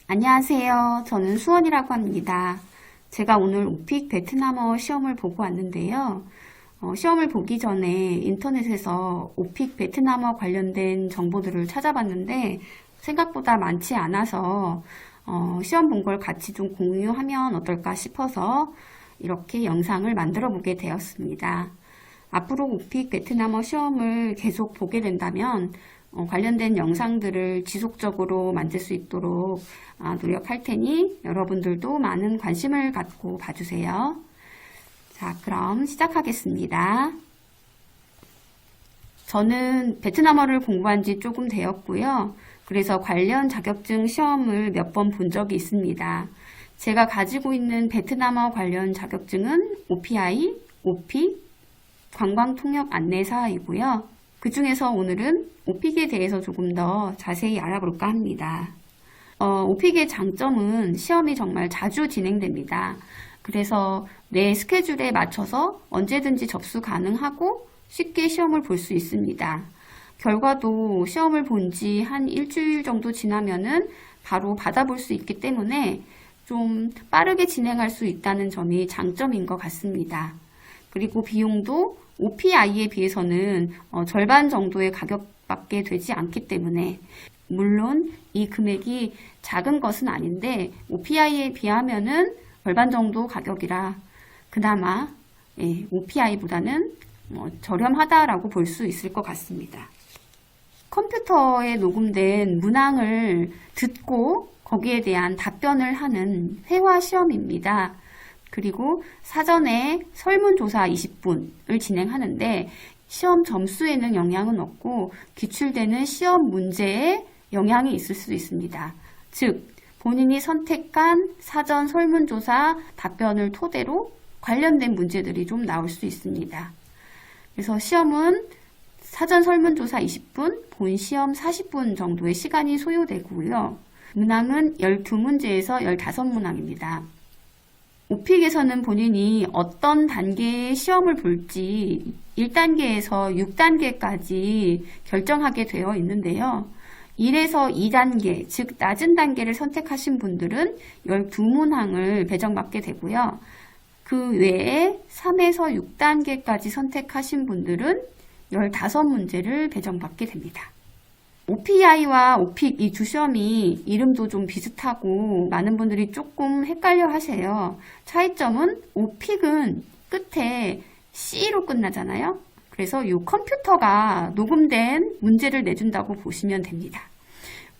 안녕하세요. 저는 수원이라고 합니다. 제가 오늘 오픽 베트남어 시험을 보고 왔는데요. 시험을 보기 전에 인터넷에서 오픽 베트남어 관련된 정보들을 찾아봤는데 생각보다 많지 않아서 시험 본 걸 같이 좀 공유하면 어떨까 싶어서 이렇게 영상을 만들어 보게 되었습니다. 앞으로 오픽 베트남어 시험을 계속 보게 된다면 관련된 영상들을 지속적으로 만들 수 있도록 노력할 테니 여러분들도 많은 관심을 갖고 봐주세요. 자, 그럼 시작하겠습니다. 저는 베트남어를 공부한 지 조금 되었고요. 그래서 관련 자격증 시험을 몇 번 본 적이 있습니다. 제가 가지고 있는 베트남어 관련 자격증은 OPI, OPIC, 관광통역 안내사이고요. 그 중에서 오늘은 오픽에 대해서 조금 더 자세히 알아볼까 합니다. 오픽의 장점은 시험이 정말 자주 진행됩니다. 그래서 내 스케줄에 맞춰서 언제든지 접수 가능하고 쉽게 시험을 볼 수 있습니다. 결과도 시험을 본 지 한 일주일 정도 지나면은 바로 받아볼 수 있기 때문에 좀 빠르게 진행할 수 있다는 점이 장점인 것 같습니다. 그리고 비용도 OPI에 비해서는 절반 정도의 가격밖에 되지 않기 때문에 물론 이 금액이 작은 것은 아닌데 OPI에 비하면은 절반 정도 가격이라 그나마 OPI보다는 저렴하다라고 볼 수 있을 것 같습니다. 컴퓨터에 녹음된 문항을 듣고 거기에 대한 답변을 하는 회화 시험입니다. 그리고 사전에 설문조사 20분을 진행하는데 시험 점수에는 영향은 없고 기출되는 시험 문제에 영향이 있을 수 있습니다. 즉, 본인이 선택한 사전 설문조사 답변을 토대로 관련된 문제들이 좀 나올 수 있습니다. 그래서 시험은 사전 설문조사 20분, 본 시험 40분 정도의 시간이 소요되고요. 문항은 12문제에서 15문항입니다. 오픽에서는 본인이 어떤 단계의 시험을 볼지 1단계에서 6단계까지 결정하게 되어 있는데요. 1에서 2단계, 즉 낮은 단계를 선택하신 분들은 12문항을 배정받게 되고요. 그 외에 3에서 6단계까지 선택하신 분들은 15문제를 배정받게 됩니다. OPI와 OPIC 이 두 시험이 이름도 좀 비슷하고 많은 분들이 조금 헷갈려 하세요. 차이점은 OPIC은 끝에 C로 끝나잖아요. 그래서 이 컴퓨터가 녹음된 문제를 내준다고 보시면 됩니다.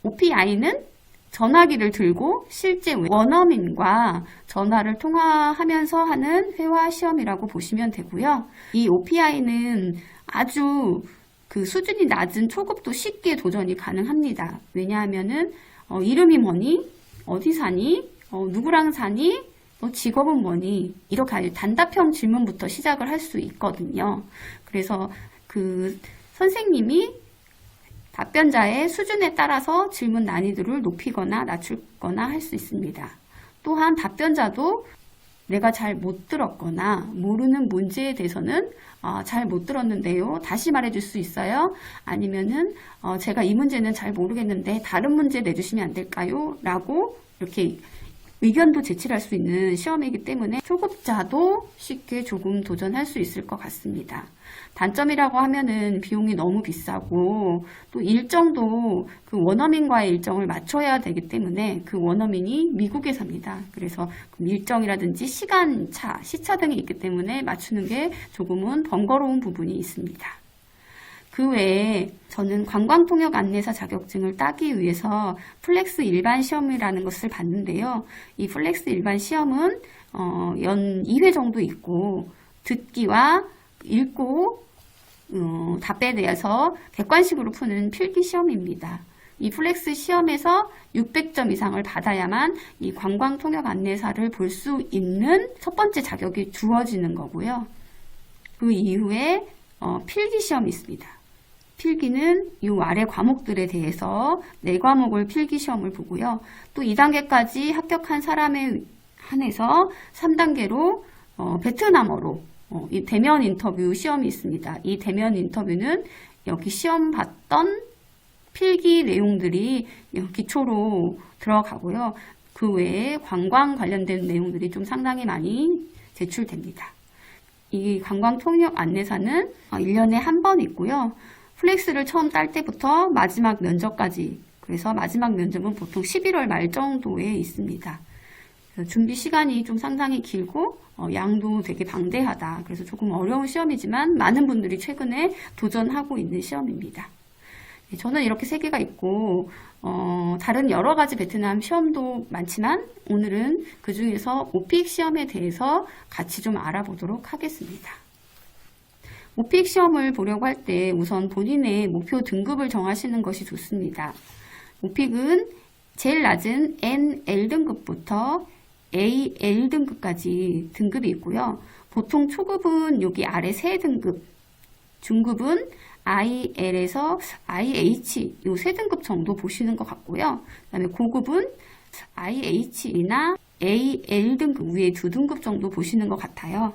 OPI는 전화기를 들고 실제 원어민과 전화를 통화하면서 하는 회화 시험이라고 보시면 되고요. 이 OPI는 아주 그 수준이 낮은 초급도 쉽게 도전이 가능합니다. 왜냐하면은 이름이 뭐니? 어디 사니? 누구랑 사니? 너 직업은 뭐니? 이렇게 아주 단답형 질문부터 시작을 할 수 있거든요. 그래서 그 선생님이 답변자의 수준에 따라서 질문 난이도를 높이거나 낮추거나 할 수 있습니다. 또한 답변자도 내가 잘 못 들었거나 모르는 문제에 대해서는 잘 못 들었는데요. 다시 말해줄 수 있어요? 아니면은 제가 이 문제는 잘 모르겠는데 다른 문제 내주시면 안 될까요? 라고 이렇게 의견도 제출할 수 있는 시험이기 때문에 초급자도 쉽게 조금 도전할 수 있을 것 같습니다. 단점이라고 하면은 비용이 너무 비싸고 또 일정도 그 원어민과의 일정을 맞춰야 되기 때문에 그 원어민이 미국에 삽니다. 그래서 일정이라든지 시간차, 시차 등이 있기 때문에 맞추는 게 조금은 번거로운 부분이 있습니다. 그 외에 저는 관광통역 안내사 자격증을 따기 위해서 플렉스 일반 시험이라는 것을 봤는데요. 이 플렉스 일반 시험은 연 2회 정도 있고 듣기와 읽고 답에 대해서 객관식으로 푸는 필기 시험입니다. 이 플렉스 시험에서 600점 이상을 받아야만 이 관광통역 안내사를 볼 수 있는 첫 번째 자격이 주어지는 거고요. 그 이후에 필기 시험이 있습니다. 필기는 이 아래 과목들에 대해서 4과목을 필기 시험을 보고요. 또 2단계까지 합격한 사람에 한해서 3단계로 베트남어로 이 대면 인터뷰 시험이 있습니다. 이 대면 인터뷰는 여기 시험 봤던 필기 내용들이 기초로 들어가고요. 그 외에 관광 관련된 내용들이 좀 상당히 많이 제출됩니다. 이 관광 통역 안내사는 1년에 한 번 있고요. 플렉스를 처음 딸 때부터 마지막 면접까지, 그래서 마지막 면접은 보통 11월 말 정도에 있습니다. 준비 시간이 좀 상당히 길고 양도 되게 방대하다. 그래서 조금 어려운 시험이지만 많은 분들이 최근에 도전하고 있는 시험입니다. 저는 이렇게 3개가 있고 다른 여러 가지 베트남 시험도 많지만 오늘은 그 중에서 오픽 시험에 대해서 같이 좀 알아보도록 하겠습니다. 오픽 시험을 보려고 할 때 우선 본인의 목표 등급을 정하시는 것이 좋습니다. 오픽은 제일 낮은 NL 등급부터 AL 등급까지 등급이 있고요. 보통 초급은 여기 아래 3등급, 중급은 IL에서 IH 이 3등급 정도 보시는 것 같고요. 그 다음에 고급은 IH나 AL 등급 위에 2등급 정도 보시는 것 같아요.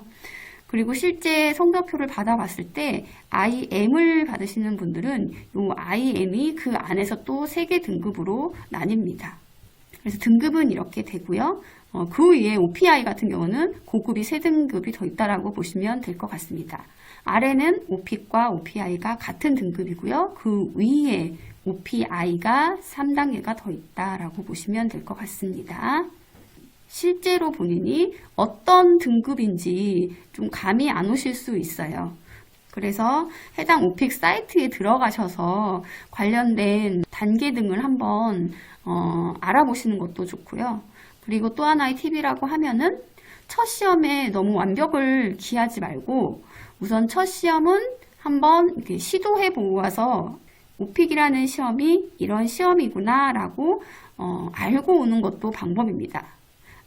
그리고 실제 성적표를 받아봤을 때 IM을 받으시는 분들은 이 IM이 그 안에서 또 3개 등급으로 나뉩니다. 그래서 등급은 이렇게 되고요. 그 위에 OPI 같은 경우는 고급이 3등급이 더 있다라고 보시면 될 것 같습니다. 아래는 OPIC과 OPI가 같은 등급이고요. 그 위에 OPI가 3단계가 더 있다라고 보시면 될 것 같습니다. 실제로 본인이 어떤 등급인지 좀 감이 안 오실 수 있어요. 그래서 해당 오픽 사이트에 들어가셔서 관련된 단계 등을 한번 알아보시는 것도 좋고요. 그리고 또 하나의 팁이라고 하면은 첫 시험에 너무 완벽을 기하지 말고 우선 첫 시험은 한번 이렇게 시도해 보고 와서 오픽이라는 시험이 이런 시험이구나 라고 알고 오는 것도 방법입니다.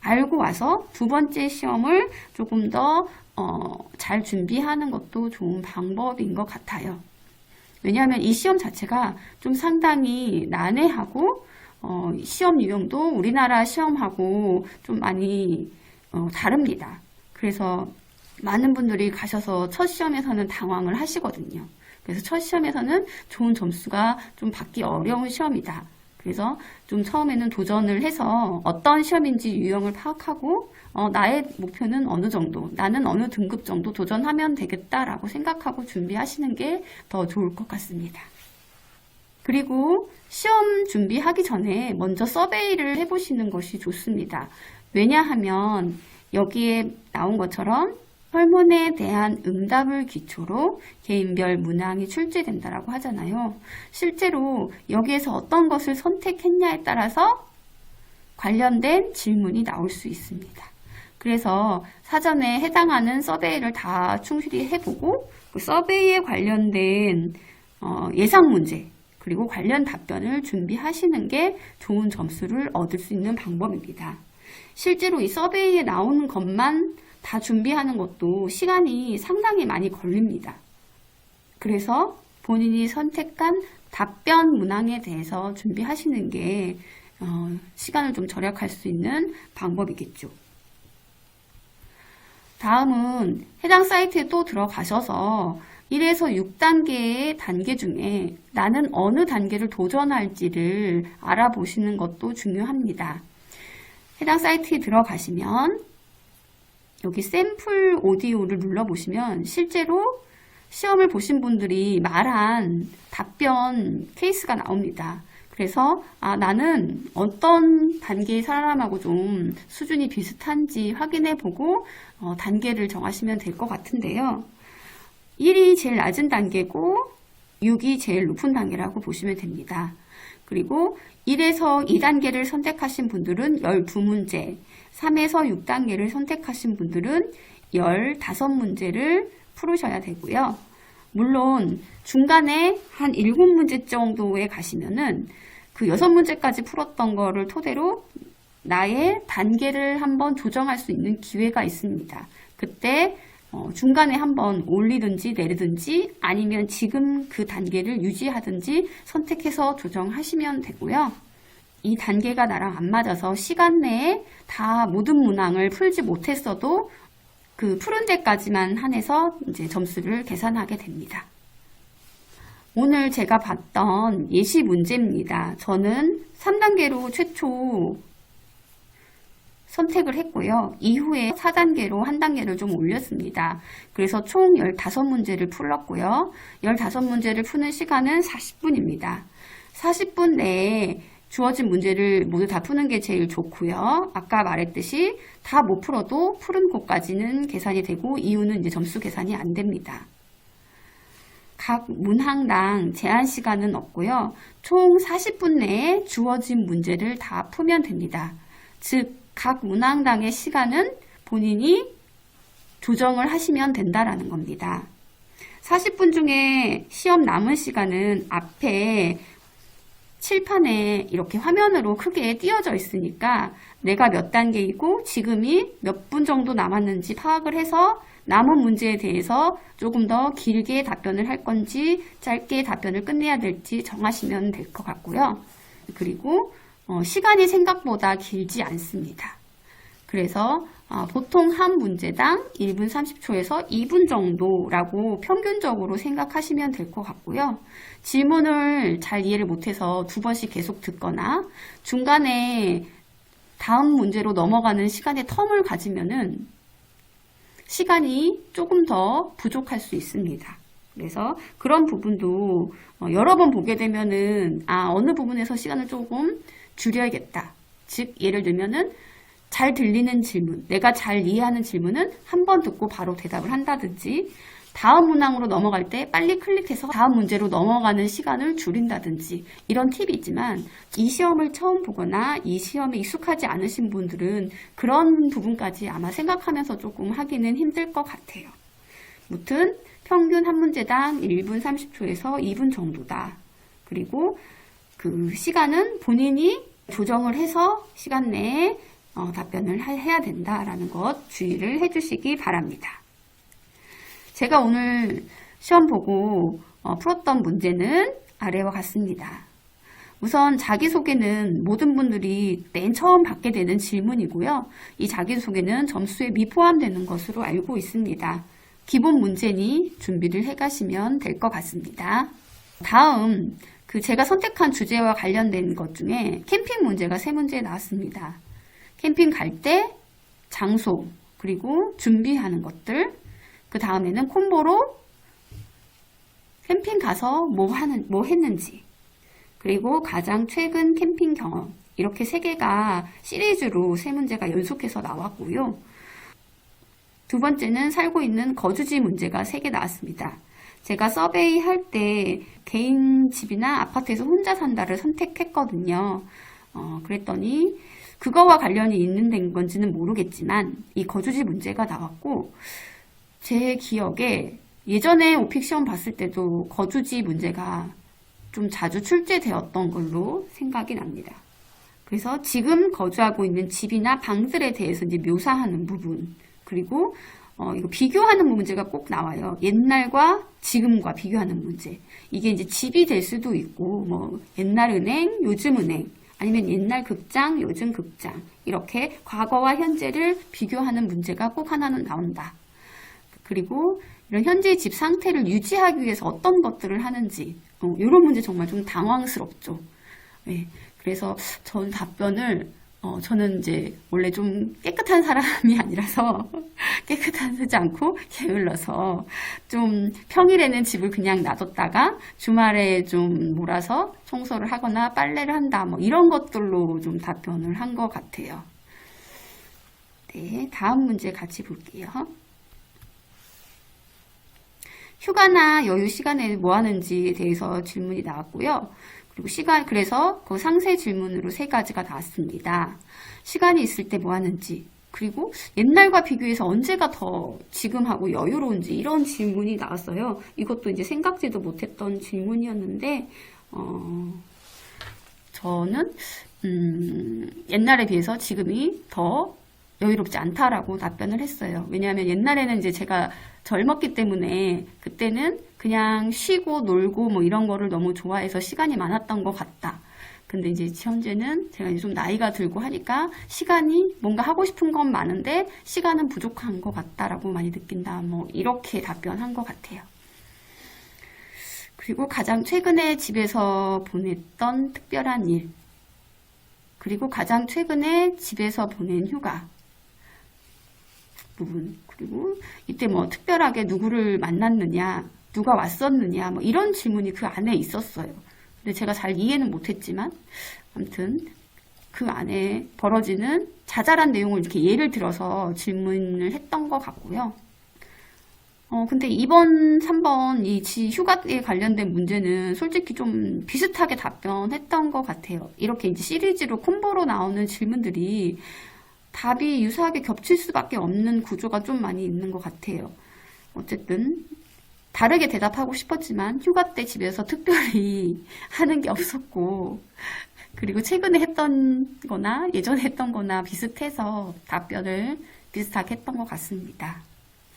알고 와서 두 번째 시험을 조금 더 잘 준비하는 것도 좋은 방법인 것 같아요. 왜냐하면 이 시험 자체가 좀 상당히 난해하고 시험 유형도 우리나라 시험하고 좀 많이 다릅니다. 그래서 많은 분들이 가셔서 첫 시험에서는 당황을 하시거든요. 그래서 첫 시험에서는 좋은 점수가 좀 받기 어려운 시험이다. 그래서 좀 처음에는 도전을 해서 어떤 시험인지 유형을 파악하고 나의 목표는 어느 정도, 나는 어느 등급 정도 도전하면 되겠다라고 생각하고 준비하시는 게 더 좋을 것 같습니다. 그리고 시험 준비하기 전에 먼저 서베이를 해보시는 것이 좋습니다. 왜냐하면 여기에 나온 것처럼 설문에 대한 응답을 기초로 개인별 문항이 출제된다라고 하잖아요. 실제로 여기에서 어떤 것을 선택했냐에 따라서 관련된 질문이 나올 수 있습니다. 그래서 사전에 해당하는 서베이를 다 충실히 해보고 그 서베이에 관련된 예상 문제 그리고 관련 답변을 준비하시는 게 좋은 점수를 얻을 수 있는 방법입니다. 실제로 이 서베이에 나오는 것만 다 준비하는 것도 시간이 상당히 많이 걸립니다. 그래서 본인이 선택한 답변 문항에 대해서 준비하시는 게 시간을 좀 절약할 수 있는 방법이겠죠. 다음은 해당 사이트에 또 들어가셔서 1에서 6단계의 단계 중에 나는 어느 단계를 도전할지를 알아보시는 것도 중요합니다. 해당 사이트에 들어가시면 여기 샘플 오디오를 눌러보시면 실제로 시험을 보신 분들이 말한 답변 케이스가 나옵니다. 그래서 나는 어떤 단계의 사람하고 좀 수준이 비슷한지 확인해보고 단계를 정하시면 될 것 같은데요. 1이 제일 낮은 단계고 6이 제일 높은 단계라고 보시면 됩니다. 그리고 1에서 2단계를 선택하신 분들은 12문제, 3에서 6단계를 선택하신 분들은 15문제를 풀으셔야 되고요. 물론 중간에 한 7문제 정도에 가시면은 그 6문제까지 풀었던 거를 토대로 나의 단계를 한번 조정할 수 있는 기회가 있습니다. 그때 중간에 한번 올리든지 내리든지 아니면 지금 그 단계를 유지하든지 선택해서 조정하시면 되고요. 이 단계가 나랑 안 맞아서 시간 내에 다 모든 문항을 풀지 못했어도 그 푸른 데까지만 한해서 이제 점수를 계산하게 됩니다. 오늘 제가 봤던 예시 문제입니다. 저는 3단계로 최초 선택을 했고요. 이후에 4단계로 한 단계를 좀 올렸습니다. 그래서 총 15문제를 풀었고요. 15문제를 푸는 시간은 40분입니다. 40분 내에 주어진 문제를 모두 다 푸는 게 제일 좋고요. 아까 말했듯이 다 못 풀어도 푸른 곳까지는 계산이 되고 이유는 이제 점수 계산이 안 됩니다. 각 문항당 제한 시간은 없고요. 총 40분 내에 주어진 문제를 다 풀면 됩니다. 즉, 각 문항당의 시간은 본인이 조정을 하시면 된다라는 겁니다. 40분 중에 시험 남은 시간은 앞에 칠판에 이렇게 화면으로 크게 띄어져 있으니까 내가 몇 단계이고 지금이 몇 분 정도 남았는지 파악을 해서 남은 문제에 대해서 조금 더 길게 답변을 할 건지 짧게 답변을 끝내야 될지 정하시면 될 것 같고요. 그리고 시간이 생각보다 길지 않습니다. 그래서 보통 한 문제당 1분 30초에서 2분 정도라고 평균적으로 생각하시면 될 것 같고요. 질문을 잘 이해를 못해서 2번씩 계속 듣거나 중간에 다음 문제로 넘어가는 시간의 텀을 가지면은 시간이 조금 더 부족할 수 있습니다. 그래서 그런 부분도 여러 번 보게 되면은 어느 부분에서 시간을 조금 줄여야겠다. 즉 예를 들면은 잘 들리는 질문, 내가 잘 이해하는 질문은 한 번 듣고 바로 대답을 한다든지 다음 문항으로 넘어갈 때 빨리 클릭해서 다음 문제로 넘어가는 시간을 줄인다든지 이런 팁이 있지만 이 시험을 처음 보거나 이 시험에 익숙하지 않으신 분들은 그런 부분까지 아마 생각하면서 조금 하기는 힘들 것 같아요. 무튼 평균 한 문제당 1분 30초에서 2분 정도다. 그리고 그 시간은 본인이 조정을 해서 시간 내에 답변을 해야 된다라는 것 주의를 해주시기 바랍니다. 제가 오늘 시험 보고 풀었던 문제는 아래와 같습니다. 우선 자기소개는 모든 분들이 맨 처음 받게 되는 질문이고요. 이 자기소개는 점수에 미포함되는 것으로 알고 있습니다. 기본 문제니 준비를 해가시면 될 것 같습니다. 다음 제가 선택한 주제와 관련된 것 중에 캠핑 문제가 3문제 나왔습니다. 캠핑 갈 때 장소 그리고 준비하는 것들 그 다음에는 콤보로 캠핑 가서 뭐 했는지 그리고 가장 최근 캠핑 경험 이렇게 3개가 시리즈로 3문제가 연속해서 나왔고요. 두 번째는 살고 있는 거주지 문제가 3개 나왔습니다. 제가 서베이 할 때 개인 집이나 아파트에서 혼자 산다를 선택했거든요. 그랬더니 그거와 관련이 있는 건지는 모르겠지만 이 거주지 문제가 나왔고 제 기억에 예전에 오픽 시험 봤을 때도 거주지 문제가 좀 자주 출제되었던 걸로 생각이 납니다. 그래서 지금 거주하고 있는 집이나 방들에 대해서 이제 묘사하는 부분 그리고 이거 비교하는 문제가 꼭 나와요. 옛날과 지금과 비교하는 문제. 이게 이제 집이 될 수도 있고 뭐 옛날 은행, 요즘 은행 아니면 옛날 극장, 요즘 극장 이렇게 과거와 현재를 비교하는 문제가 꼭 하나는 나온다. 그리고 이런 현재의 집 상태를 유지하기 위해서 어떤 것들을 하는지 이런 문제 정말 좀 당황스럽죠. 네, 그래서 전 답변을 저는 이제 원래 좀 깨끗한 사람이 아니라서 깨끗하지 않고 게을러서 좀 평일에는 집을 그냥 놔뒀다가 주말에 좀 몰아서 청소를 하거나 빨래를 한다 뭐 이런 것들로 좀 답변을 한 것 같아요. 네, 다음 문제 같이 볼게요. 휴가나 여유 시간에 뭐 하는지에 대해서 질문이 나왔고요. 그리고 그래서 그 상세 질문으로 3가지가 나왔습니다. 시간이 있을 때 뭐 하는지, 그리고 옛날과 비교해서 언제가 더 지금하고 여유로운지 이런 질문이 나왔어요. 이것도 이제 생각지도 못했던 질문이었는데, 저는, 옛날에 비해서 지금이 더 여유롭지 않다라고 답변을 했어요. 왜냐하면 옛날에는 이제 제가 젊었기 때문에 그때는 그냥 쉬고 놀고 뭐 이런 거를 너무 좋아해서 시간이 많았던 것 같다. 근데 이제 현재는 제가 이제 좀 나이가 들고 하니까 시간이 뭔가 하고 싶은 건 많은데 시간은 부족한 것 같다라고 많이 느낀다. 뭐 이렇게 답변한 것 같아요. 그리고 가장 최근에 집에서 보냈던 특별한 일, 그리고 가장 최근에 집에서 보낸 휴가 부분, 그리고 이때 뭐 특별하게 누구를 만났느냐, 누가 왔었느냐, 뭐 이런 질문이 그 안에 있었어요. 근데 제가 잘 이해는 못했지만, 아무튼 그 안에 벌어지는 자잘한 내용을 이렇게 예를 들어서 질문을 했던 것 같고요. 근데 2번, 3번 이 휴가에 관련된 문제는 솔직히 좀 비슷하게 답변했던 것 같아요. 이렇게 이제 시리즈로 콤보로 나오는 질문들이 답이 유사하게 겹칠 수밖에 없는 구조가 좀 많이 있는 것 같아요. 어쨌든 다르게 대답하고 싶었지만 휴가 때 집에서 특별히 하는 게 없었고, 그리고 최근에 했던 거나 예전에 했던 거나 비슷해서 답변을 비슷하게 했던 것 같습니다.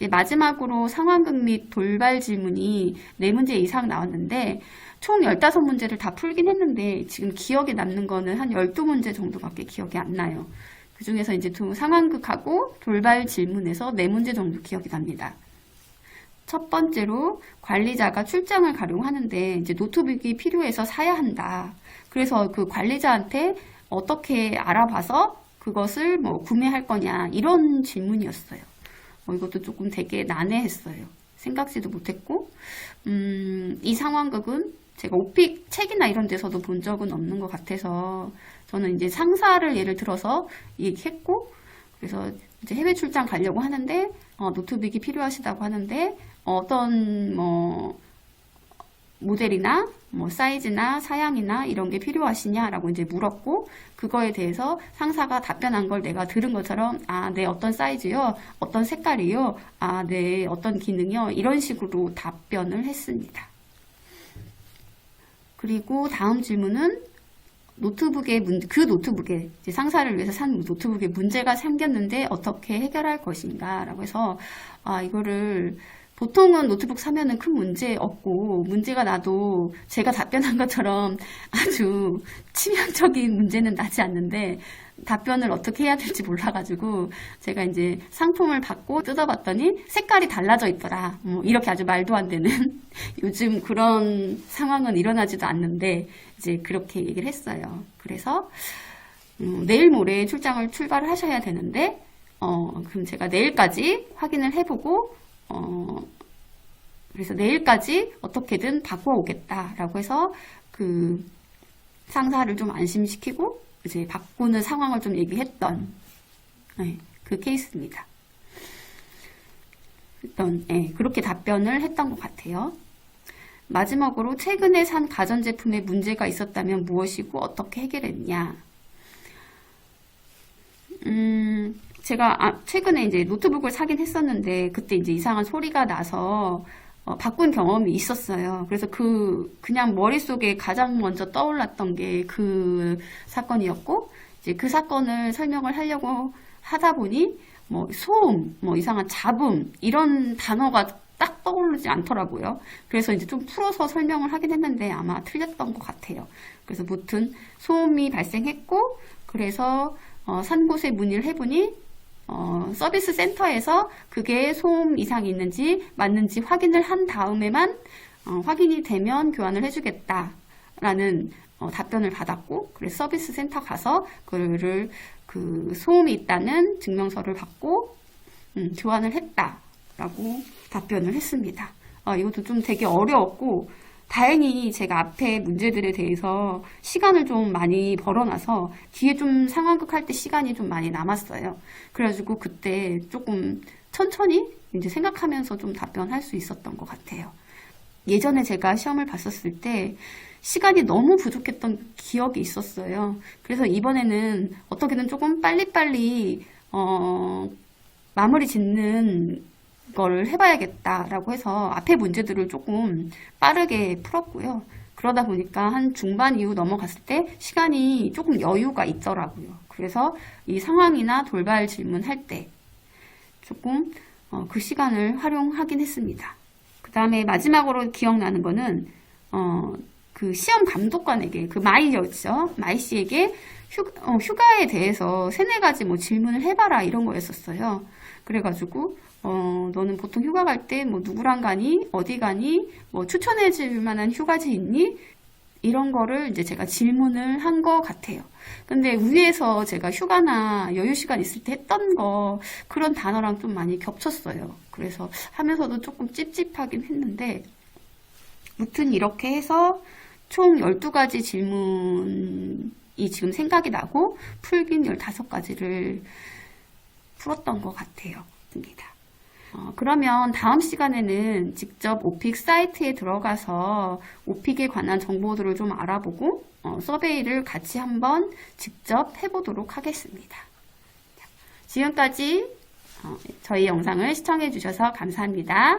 마지막으로 상황극 및 돌발 질문이 4문제 이상 나왔는데 총 15문제를 다 풀긴 했는데 지금 기억에 남는 거는 한 12문제 정도밖에 기억이 안 나요. 그 중에서 이제 상황극하고 돌발 질문에서 4문제 정도 기억이 납니다. 첫 번째로 관리자가 출장을 가려고 하는데 이제 노트북이 필요해서 사야 한다. 그래서 그 관리자한테 어떻게 알아봐서 그것을 뭐 구매할 거냐 이런 질문이었어요. 이것도 조금 되게 난해했어요. 생각지도 못했고, 이 상황극은 제가 오픽 책이나 이런 데서도 본 적은 없는 것 같아서 저는 이제 상사를 예를 들어서 얘기했고, 그래서 이제 해외 출장 가려고 하는데 노트북이 필요하시다고 하는데 어떤 뭐 모델이나 뭐 사이즈나 사양이나 이런 게 필요하시냐라고 이제 물었고, 그거에 대해서 상사가 답변한 걸 내가 들은 것처럼 네, 어떤 사이즈요, 어떤 색깔이요, 네, 어떤 기능이요, 이런 식으로 답변을 했습니다. 그리고 다음 질문은 그 노트북에 이제 상사를 위해서 산 노트북에 문제가 생겼는데 어떻게 해결할 것인가 라고 해서 이거를 보통은 노트북 사면은 큰 문제 없고 문제가 나도 제가 답변한 것처럼 아주 치명적인 문제는 나지 않는데 답변을 어떻게 해야 될지 몰라가지고 제가 이제 상품을 받고 뜯어봤더니 색깔이 달라져 있더라. 이렇게 아주 말도 안 되는 요즘 그런 상황은 일어나지도 않는데 이제 그렇게 얘기를 했어요. 그래서 내일 모레 출장을 출발을 하셔야 되는데 그럼 제가 내일까지 확인을 해보고 그래서 내일까지 어떻게든 바꿔오겠다라고 해서 그 상사를 좀 안심시키고 이제 바꾸는 상황을 좀 얘기했던 그 케이스입니다. 그렇게 답변을 했던 것 같아요. 마지막으로 최근에 산 가전제품에 문제가 있었다면 무엇이고 어떻게 해결했냐. 제가 최근에 이제 노트북을 사긴 했었는데 그때 이제 이상한 소리가 나서 바꾼 경험이 있었어요. 그래서 그냥 머릿속에 가장 먼저 떠올랐던 게 그 사건이었고, 이제 그 사건을 설명을 하려고 하다 보니 뭐 소음, 뭐 이상한 잡음 이런 단어가 딱 떠오르지 않더라고요. 그래서 이제 좀 풀어서 설명을 하긴 했는데 아마 틀렸던 것 같아요. 그래서 무튼 소음이 발생했고, 그래서 산 곳에 문의를 해보니 서비스 센터에서 그게 소음 이상이 있는지 맞는지 확인을 한 다음에만 확인이 되면 교환을 해주겠다라는 답변을 받았고, 그래서 서비스 센터 가서 그거를 그 소음이 있다는 증명서를 받고 교환을 했다라고 답변을 했습니다. 이것도 좀 되게 어려웠고, 다행히 제가 앞에 문제들에 대해서 시간을 좀 많이 벌어놔서 뒤에 좀 상황극 할 때 시간이 좀 많이 남았어요. 그래가지고 그때 조금 천천히 이제 생각하면서 좀 답변할 수 있었던 것 같아요. 예전에 제가 시험을 봤었을 때 시간이 너무 부족했던 기억이 있었어요. 그래서 이번에는 어떻게든 조금 빨리빨리 마무리 짓는 걸 해봐야겠다라고 해서 앞에 문제들을 조금 빠르게 풀었고요. 그러다 보니까 한 중반 이후 넘어갔을 때 시간이 조금 여유가 있더라고요. 그래서 이 상황이나 돌발 질문할 때 조금 그 시간을 활용하긴 했습니다. 그 다음에 마지막으로 기억나는 거는 그 시험 감독관에게, 그 마이였죠. 마이 씨에게 휴가에 대해서 세네 가지 뭐 질문을 해봐라 이런 거였었어요. 그래가지고 너는 보통 휴가 갈 때 뭐 누구랑 가니? 어디 가니? 뭐 추천해 줄 만한 휴가지 있니? 이런 거를 이제 제가 질문을 한 것 같아요. 근데 위에서 제가 휴가나 여유 시간 있을 때 했던 거 그런 단어랑 좀 많이 겹쳤어요. 그래서 하면서도 조금 찝찝하긴 했는데 무튼 이렇게 해서 총 12가지 질문이 지금 생각이 나고 풀긴 15가지를 풀었던 것 같아요. 그러면 다음 시간에는 직접 오픽 사이트에 들어가서 오픽에 관한 정보들을 좀 알아보고 서베이를 같이 한번 직접 해보도록 하겠습니다. 지금까지 저희 영상을 시청해 주셔서 감사합니다.